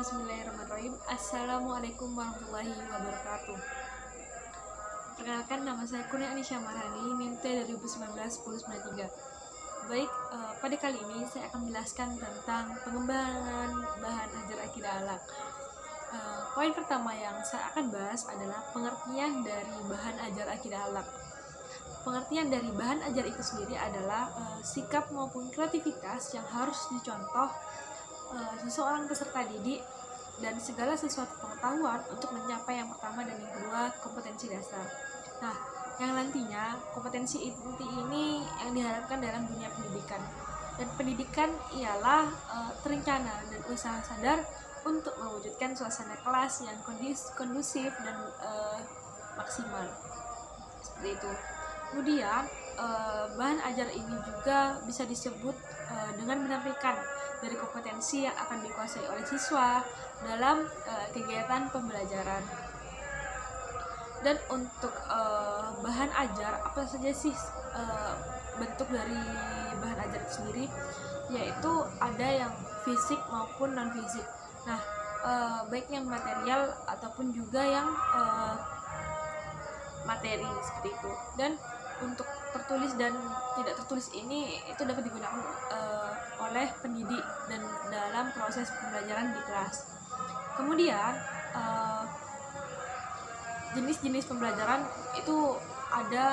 Bismillahirrahmanirrahim. Assalamualaikum warahmatullahi wabarakatuh. Perkenalkan, nama saya Kurnia Anisha Marhani, NIM T 2019-1093. Baik, pada kali ini saya akan menjelaskan tentang pengembangan bahan ajar akidah akhlak. Poin pertama yang saya akan bahas adalah pengertian dari bahan ajar akidah akhlak. Pengertian dari bahan ajar itu sendiri adalah sikap maupun kreativitas yang harus dicontoh seseorang peserta didik dan segala sesuatu pengetahuan untuk mencapai yang pertama dan yang kedua, kompetensi dasar. Nah, yang nantinya kompetensi inti ini yang diharapkan dalam dunia pendidikan. Dan pendidikan ialah terencana dan usaha sadar untuk mewujudkan suasana kelas yang kondusif dan maksimal. Seperti itu. Kemudian bahan ajar ini juga bisa disebut dengan menampilkan dari kompetensi yang akan dikuasai oleh siswa dalam kegiatan pembelajaran. Dan untuk bahan ajar, apa saja sih bentuk dari bahan ajar itu sendiri, yaitu ada yang fisik maupun non fisik. Nah, baik yang material ataupun juga yang materi seperti itu. Dan untuk tertulis dan tidak tertulis ini itu dapat digunakan oleh pendidik dan dalam proses pembelajaran di kelas. Kemudian jenis-jenis pembelajaran itu ada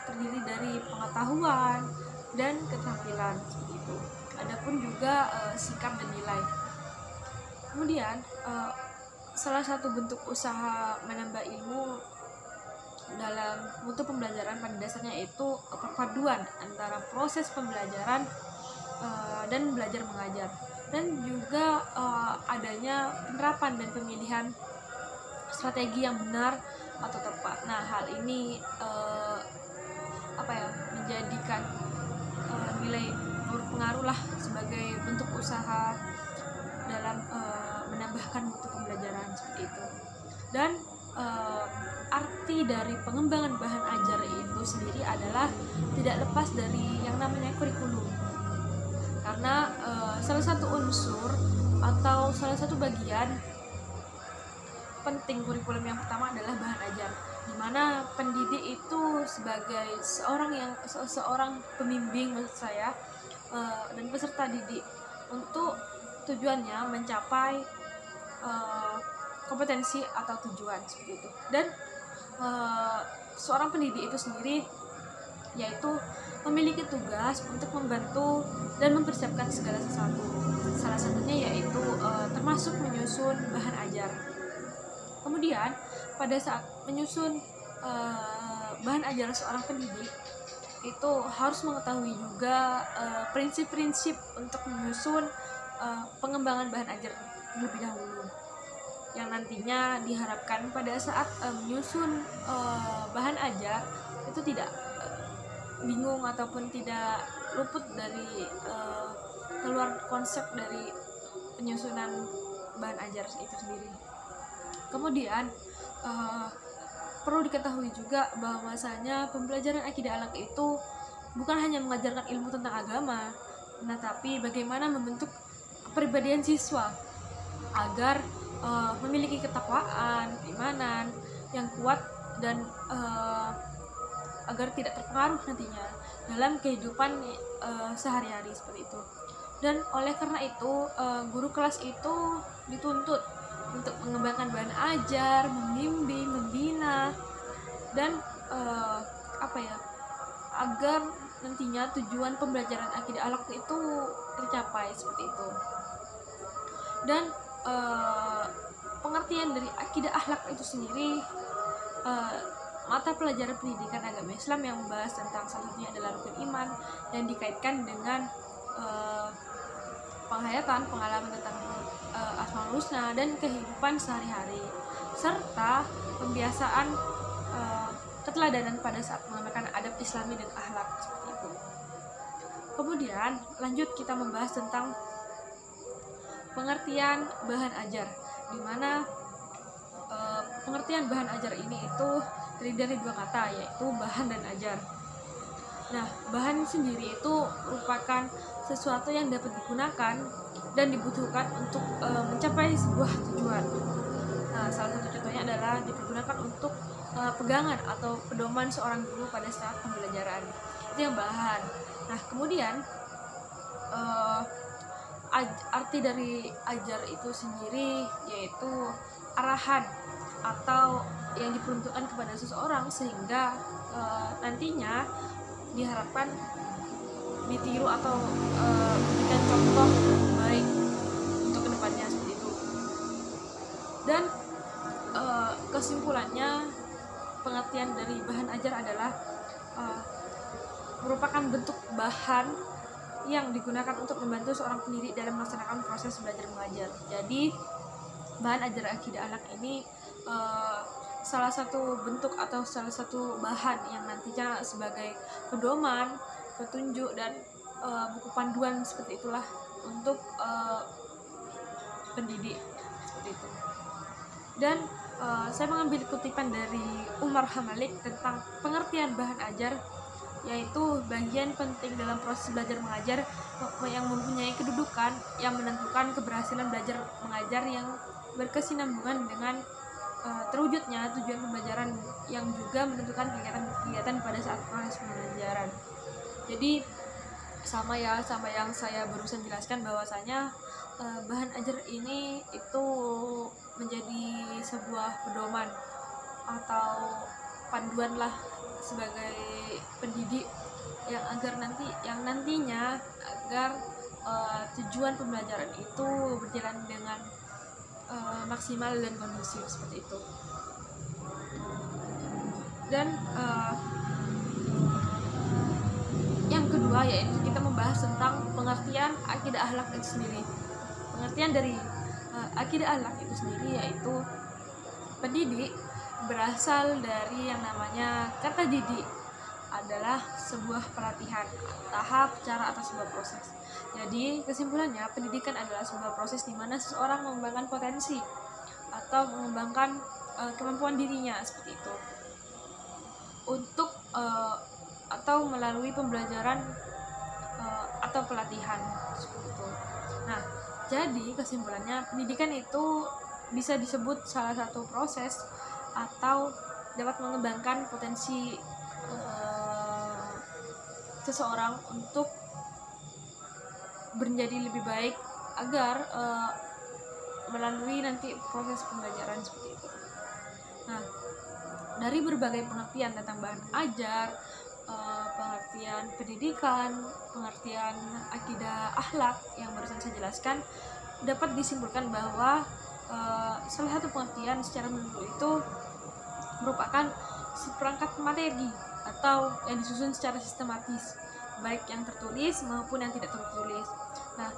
terdiri dari pengetahuan dan keterampilan seperti itu. Adapun juga sikap dan nilai. Kemudian salah satu bentuk usaha menambah ilmu dalam mutu pembelajaran pada dasarnya itu perpaduan antara proses pembelajaran dan belajar mengajar, dan juga adanya penerapan dan pemilihan strategi yang benar atau tepat. Nah, hal ini menjadikan nilai berpengaruh lah sebagai bentuk usaha dalam menambahkan mutu pembelajaran seperti itu. Dan arti dari pengembangan bahan ajar itu sendiri adalah tidak lepas dari yang namanya kurikulum, karena salah satu unsur atau salah satu bagian penting kurikulum yang pertama adalah bahan ajar, di mana pendidik itu sebagai seorang pembimbing maksud saya dan peserta didik untuk tujuannya mencapai kompetensi atau tujuan seperti itu. Dan seorang pendidik itu sendiri yaitu memiliki tugas untuk membantu dan mempersiapkan segala sesuatu. Salah satunya yaitu termasuk menyusun bahan ajar. Kemudian pada saat menyusun bahan ajar seorang pendidik itu harus mengetahui juga prinsip-prinsip untuk menyusun pengembangan bahan ajar lebih dahulu, yang nantinya diharapkan pada saat menyusun bahan ajar itu tidak bingung ataupun tidak luput dari keluar konsep dari penyusunan bahan ajar itu sendiri. Kemudian perlu diketahui juga bahwasanya pembelajaran akidah akhlak itu bukan hanya mengajarkan ilmu tentang agama, tapi bagaimana membentuk kepribadian siswa agar memiliki ketakwaan, keimanan yang kuat dan agar tidak terpengaruh nantinya dalam kehidupan sehari-hari seperti itu. Dan oleh karena itu guru kelas itu dituntut untuk mengembangkan bahan ajar, membimbing, membina, dan agar nantinya tujuan pembelajaran akidah akhlak itu tercapai seperti itu. Dan pengertian dari akidah akhlak itu sendiri mata pelajaran pendidikan agama Islam yang membahas tentang salah satunya adalah rukun iman dan dikaitkan dengan penghayatan pengalaman tentang Asmaul Husna dan kehidupan sehari-hari, serta pembiasaan keteladanan pada saat mengamalkan adab Islami dan akhlak seperti itu. Kemudian lanjut kita membahas tentang pengertian bahan ajar, di mana pengertian bahan ajar ini itu terdiri dari dua kata, yaitu bahan dan ajar. Nah, bahan sendiri itu merupakan sesuatu yang dapat digunakan dan dibutuhkan untuk mencapai sebuah tujuan. Nah, salah satu contohnya adalah dipergunakan untuk pegangan atau pedoman seorang guru pada saat pembelajaran. Itu yang bahan. Nah, kemudian arti dari ajar itu sendiri yaitu arahan atau yang diperuntukkan kepada seseorang sehingga nantinya diharapkan ditiru atau memberikan contoh baik untuk kedepannya seperti itu. Dan kesimpulannya, pengertian dari bahan ajar adalah merupakan bentuk bahan yang digunakan untuk membantu seorang pendidik dalam melaksanakan proses belajar mengajar. Jadi bahan ajar akidah akhlak ini salah satu bentuk atau salah satu bahan yang nantinya sebagai pedoman, petunjuk, dan buku panduan seperti itulah untuk pendidik seperti itu. Dan saya mengambil kutipan dari Umar Hamalik tentang pengertian bahan ajar, yaitu bagian penting dalam proses belajar mengajar yang mempunyai kedudukan yang menentukan keberhasilan belajar mengajar yang berkesinambungan dengan terwujudnya tujuan pembelajaran yang juga menentukan kegiatan-kegiatan pada saat proses pembelajaran. Jadi sama yang saya barusan jelaskan, bahwasanya bahan ajar ini itu menjadi sebuah pedoman atau panduan lah sebagai pendidik yang nantinya agar tujuan pembelajaran itu berjalan dengan maksimal dan kondusif seperti itu. Dan yang kedua yaitu kita membahas tentang pengertian akidah akhlak itu sendiri. Pengertian dari akidah akhlak itu sendiri yaitu pendidik berasal dari yang namanya kata didik, adalah sebuah pelatihan, tahap, cara, atau sebuah proses. Jadi kesimpulannya, pendidikan adalah sebuah proses di mana seseorang mengembangkan potensi atau mengembangkan kemampuan dirinya seperti itu untuk atau melalui pembelajaran atau pelatihan seperti itu. Nah, jadi kesimpulannya, pendidikan itu bisa disebut salah satu proses atau dapat mengembangkan potensi seseorang untuk menjadi lebih baik agar melalui nanti proses pembelajaran seperti itu. Nah, dari berbagai pengertian tentang bahan ajar, pengertian pendidikan, pengertian akidah akhlak yang barusan saya jelaskan, dapat disimpulkan bahwa salah satu pengertian secara menurut itu merupakan seperangkat materi atau yang disusun secara sistematis, baik yang tertulis maupun yang tidak tertulis. Nah,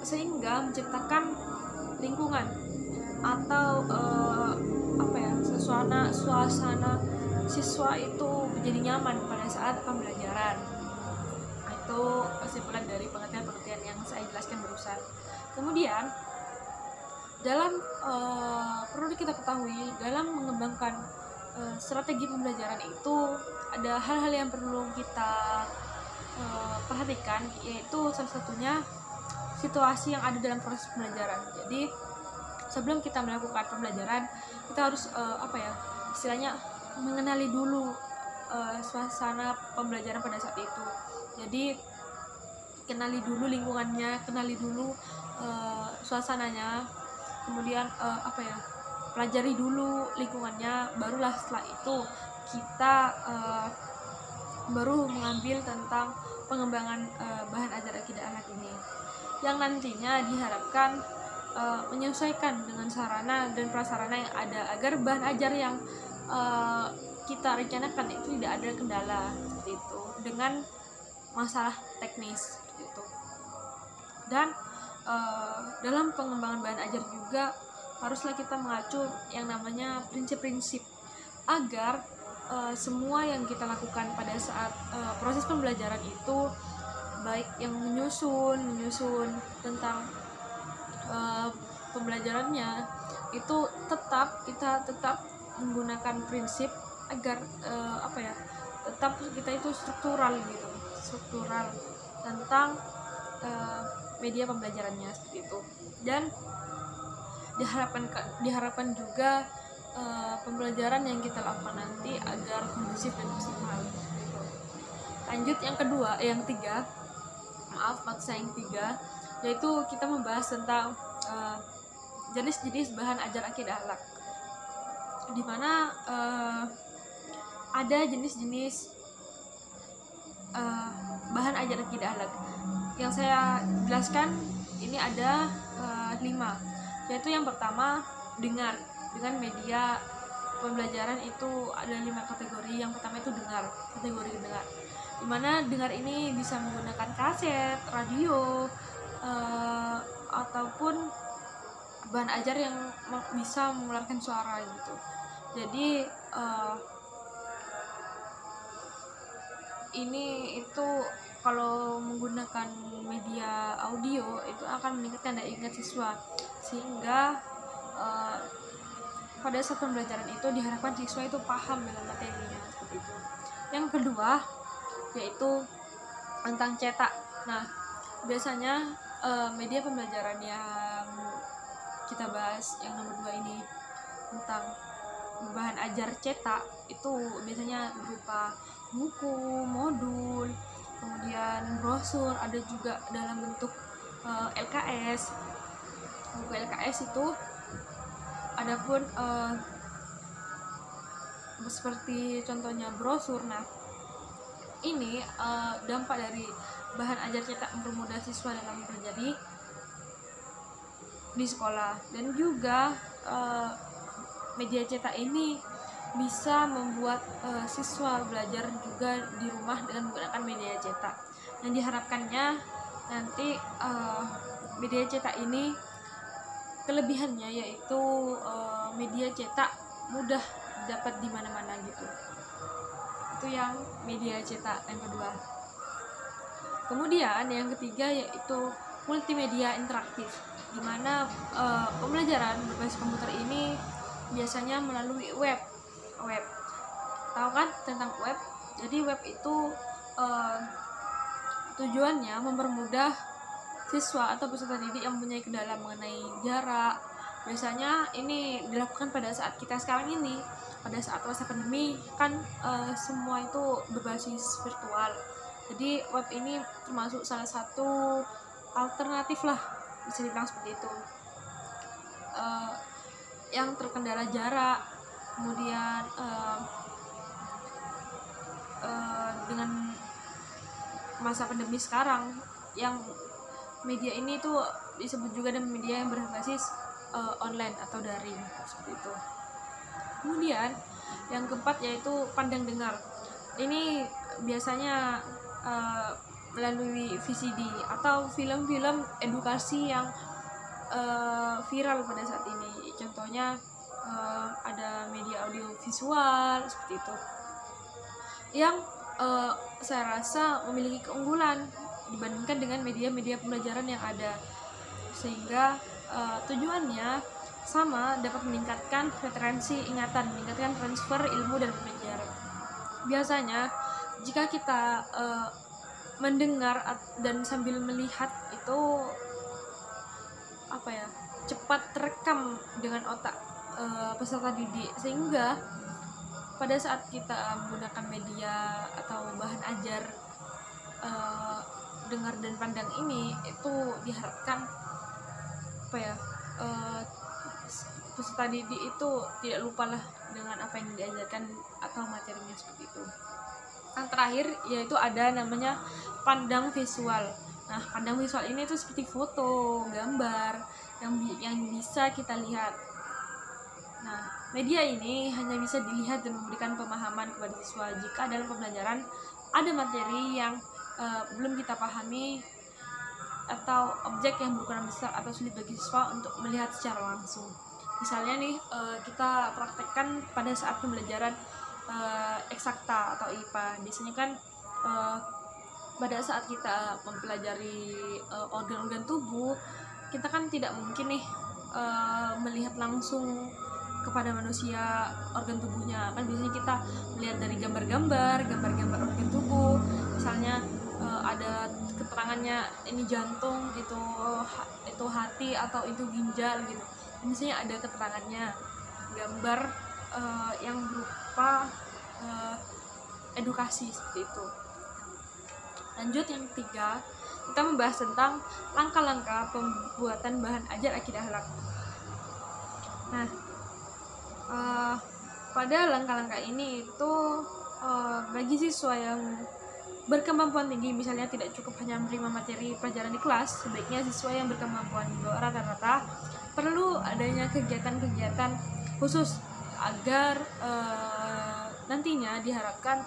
sehingga menciptakan lingkungan atau suasana siswa itu menjadi nyaman pada saat pembelajaran. Itu kesimpulan dari pengertian-pengertian yang saya jelaskan barusan. Kemudian perlu kita ketahui dalam mengembangkan strategi pembelajaran itu ada hal-hal yang perlu kita perhatikan, yaitu salah satunya situasi yang ada dalam proses pembelajaran. Jadi sebelum kita melakukan pembelajaran, kita harus istilahnya mengenali dulu suasana pembelajaran pada saat itu. Jadi kenali dulu lingkungannya, kenali dulu suasananya, kemudian pelajari dulu lingkungannya, barulah setelah itu kita baru mengambil tentang pengembangan bahan ajar akidah akhlak ini, yang nantinya diharapkan menyesuaikan dengan sarana dan prasarana yang ada agar bahan ajar yang kita rencanakan itu tidak ada kendala seperti itu dengan masalah teknis seperti itu. Dan dalam pengembangan bahan ajar juga haruslah kita mengacu yang namanya prinsip-prinsip agar semua yang kita lakukan pada saat proses pembelajaran itu, baik yang menyusun tentang pembelajarannya itu kita tetap menggunakan prinsip agar tetap kita itu struktural tentang media pembelajarannya seperti itu. Dan diharapkan juga pembelajaran yang kita lakukan nanti agar kondusif dan maksimal. Lanjut yang ketiga, yaitu kita membahas tentang jenis-jenis bahan ajar akidah akhlak, di mana ada jenis-jenis bahan ajar akidah akhlak. Yang saya jelaskan ini ada 5, yaitu yang pertama dengar. Dengan media pembelajaran itu ada 5 kategori. Yang pertama itu kategori dengar, dimana dengar ini bisa menggunakan kaset, radio, ataupun bahan ajar yang bisa mengeluarkan suara gitu. Jadi ini itu kalau menggunakan media audio itu akan meningkatkan daya ingat siswa, sehingga pada saat pembelajaran itu diharapkan siswa itu paham dengan materinya seperti itu. Yang kedua yaitu tentang cetak. Nah, biasanya media pembelajaran yang kita bahas yang nomor 2 ini tentang bahan ajar cetak itu biasanya berupa buku, modul, kemudian brosur, ada juga dalam bentuk LKS. Buku LKS itu adapun seperti contohnya brosur. Nah, ini dampak dari bahan ajar cetak mempermudah siswa dalam mempelajari di sekolah, dan juga media cetak ini bisa membuat siswa belajar juga di rumah dengan menggunakan media cetak. Yang diharapkannya nanti media cetak ini kelebihannya yaitu media cetak mudah dapat di mana-mana gitu. Itu yang media cetak yang kedua. Kemudian yang ketiga yaitu multimedia interaktif, di mana pembelajaran berbasis komputer ini biasanya melalui web. Tahu kan tentang web? Jadi web itu tujuannya mempermudah siswa atau peserta didik yang mempunyai kendala mengenai jarak. Biasanya ini dilakukan pada saat kita sekarang ini, pada saat masa pandemi kan semua itu berbasis virtual. Jadi web ini termasuk salah satu alternatif lah, bisa dibilang seperti itu. Yang terkendala jarak, kemudian dengan masa pandemi sekarang, yang media ini tuh disebut juga dengan media yang berbasis online atau daring seperti itu. Kemudian yang keempat yaitu pandang dengar. Ini biasanya melalui VCD atau film-film edukasi yang viral pada saat ini. Contohnya ada media audio visual seperti itu, yang saya rasa memiliki keunggulan dibandingkan dengan media-media pembelajaran yang ada, sehingga tujuannya sama, dapat meningkatkan retensi ingatan, meningkatkan transfer ilmu dan pembelajaran. Biasanya jika kita mendengar dan sambil melihat itu cepat terekam dengan otak peserta didik, sehingga pada saat kita menggunakan media atau bahan ajar dengar dan pandang ini, itu diharapkan peserta didik itu tidak lupalah dengan apa yang diajarkan atau materinya seperti itu. Yang terakhir yaitu ada namanya pandang visual. Nah, pandang visual ini tuh seperti foto, gambar yang bisa kita lihat. Nah, media ini hanya bisa dilihat dan memberikan pemahaman kepada siswa jika dalam pembelajaran ada materi yang belum kita pahami atau objek yang berukuran besar atau sulit bagi siswa untuk melihat secara langsung. Misalnya nih, kita praktekkan pada saat pembelajaran eksakta atau IPA. Biasanya kan pada saat kita mempelajari organ-organ tubuh, kita kan tidak mungkin nih melihat langsung kepada manusia organ tubuhnya. Kan biasanya kita melihat dari gambar-gambar organ tubuh. Misalnya ada keterangannya ini jantung, itu hati, atau itu ginjal gitu. Misalnya ada keterangannya, gambar yang berupa edukasi seperti itu. Lanjut yang ketiga, kita membahas tentang langkah-langkah pembuatan bahan ajar akidah akhlak. Nah, pada langkah-langkah ini itu bagi siswa yang berkemampuan tinggi, misalnya tidak cukup hanya menerima materi pelajaran di kelas, sebaiknya siswa yang berkemampuan di bawah rata-rata perlu adanya kegiatan-kegiatan khusus agar nantinya diharapkan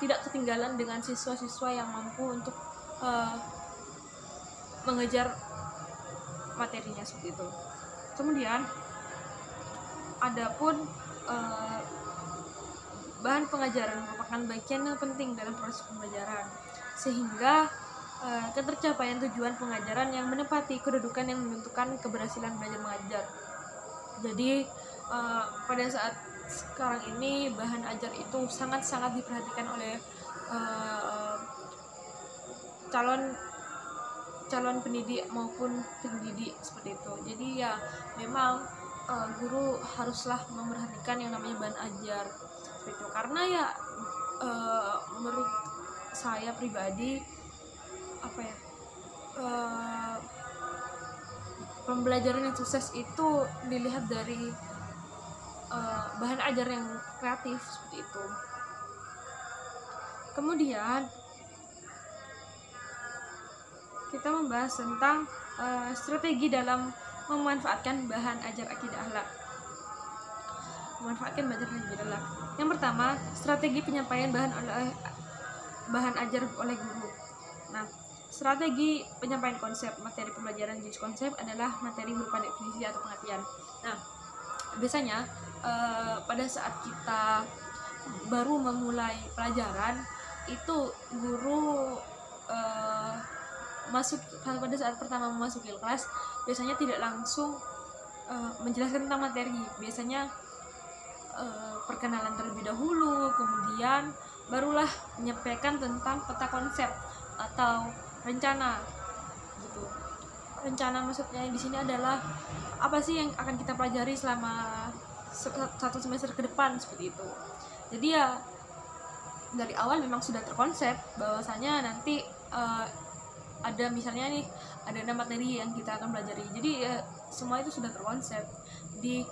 tidak ketinggalan dengan siswa-siswa yang mampu untuk mengejar materinya seperti itu. Kemudian adapun bahan pengajaran merupakan bagian yang penting dalam proses pembelajaran, sehingga ketercapaian tujuan pengajaran yang menepati kedudukan yang menentukan keberhasilan belajar mengajar. Jadi pada saat sekarang ini bahan ajar itu sangat-sangat diperhatikan oleh calon pendidik maupun pendidik seperti itu. Jadi ya memang guru haruslah memperhatikan yang namanya bahan ajar seperti itu, karena ya menurut saya pribadi pembelajaran yang sukses itu dilihat dari bahan ajar yang kreatif seperti itu. Kemudian kita membahas tentang strategi dalam memanfaatkan bahan ajar akidah akhlak. Memanfaatkan bahan ajar akidah akhlak. Yang pertama, strategi penyampaian bahan ajar oleh guru. Nah, strategi penyampaian konsep materi pembelajaran jenis konsep adalah materi berupa definisi atau pengertian. Nah, biasanya pada saat kita baru memulai pelajaran itu guru pada saat pertama memasuki kelas biasanya tidak langsung menjelaskan tentang materi. Biasanya perkenalan terlebih dahulu, kemudian barulah menyampaikan tentang peta konsep atau rencana gitu. Rencana maksudnya di sini adalah apa sih yang akan kita pelajari selama satu semester ke depan seperti itu. Jadi ya dari awal memang sudah terkonsep bahwasanya nanti ada misalnya nih ada 6 materi yang kita akan pelajari. Jadi ya semua itu sudah terkonsep. Jadi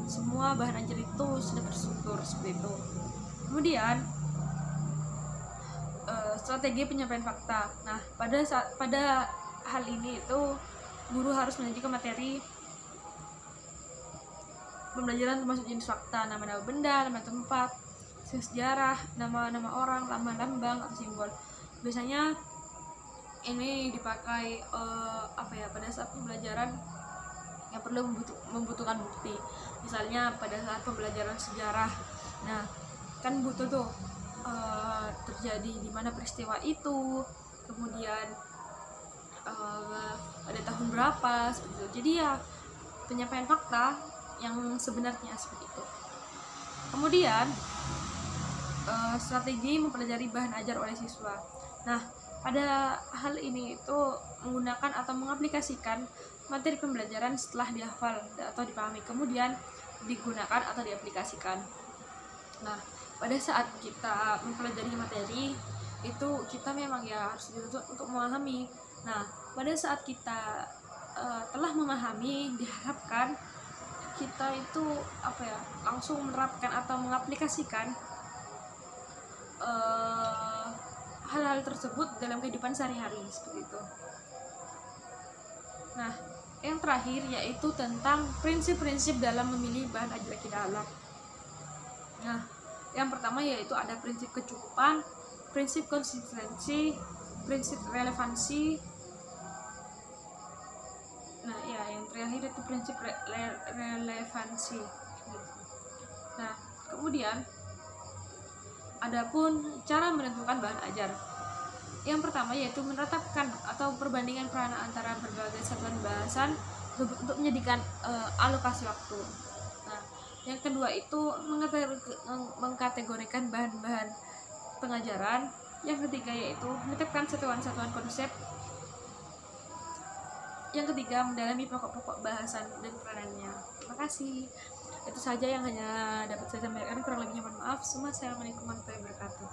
semua bahan ajar itu sudah terstruktur seperti itu. Kemudian strategi penyampaian fakta. Nah, pada hal ini itu guru harus menyajikan materi pembelajaran termasuk jenis fakta, nama-nama benda, nama tempat, sejarah, nama-nama orang, lambang-lambang atau simbol. Biasanya ini dipakai pada saat pembelajaran yang perlu membutuhkan bukti. Misalnya pada saat pembelajaran sejarah, nah kan butuh tuh terjadi di mana peristiwa itu, kemudian pada tahun berapa seperti itu. Jadi ya penyampaian fakta yang sebenarnya seperti itu. Kemudian strategi mempelajari bahan ajar oleh siswa. Nah, pada hal ini itu menggunakan atau mengaplikasikan materi pembelajaran setelah dihafal atau dipahami, kemudian digunakan atau diaplikasikan. Nah, pada saat kita mempelajari materi itu kita memang ya harus dituntut untuk memahami. Nah, pada saat kita telah memahami, diharapkan kita itu langsung menerapkan atau mengaplikasikan hal-hal tersebut dalam kehidupan sehari-hari seperti itu. Nah, yang terakhir yaitu tentang prinsip-prinsip dalam memilih bahan ajar akidah akhlak. Nah, yang pertama yaitu ada prinsip kecukupan, prinsip konsistensi, prinsip relevansi. Nah, ya yang terakhir itu prinsip relevansi. Nah, kemudian adapun cara menentukan bahan ajar. Yang pertama yaitu menetapkan atau perbandingan peranan antara berbagai satuan bahasan untuk menjadikan alokasi waktu. Nah, yang kedua itu mengkategorikan bahan-bahan pengajaran Yang ketiga yaitu menetapkan satuan-satuan konsep. Yang ketiga, mendalami pokok-pokok bahasan dan peranannya. Terima kasih. Itu saja yang hanya dapat saya sampaikan, kurang lebihnya mohon maaf. Assalamualaikum warahmatullahi wabarakatuh.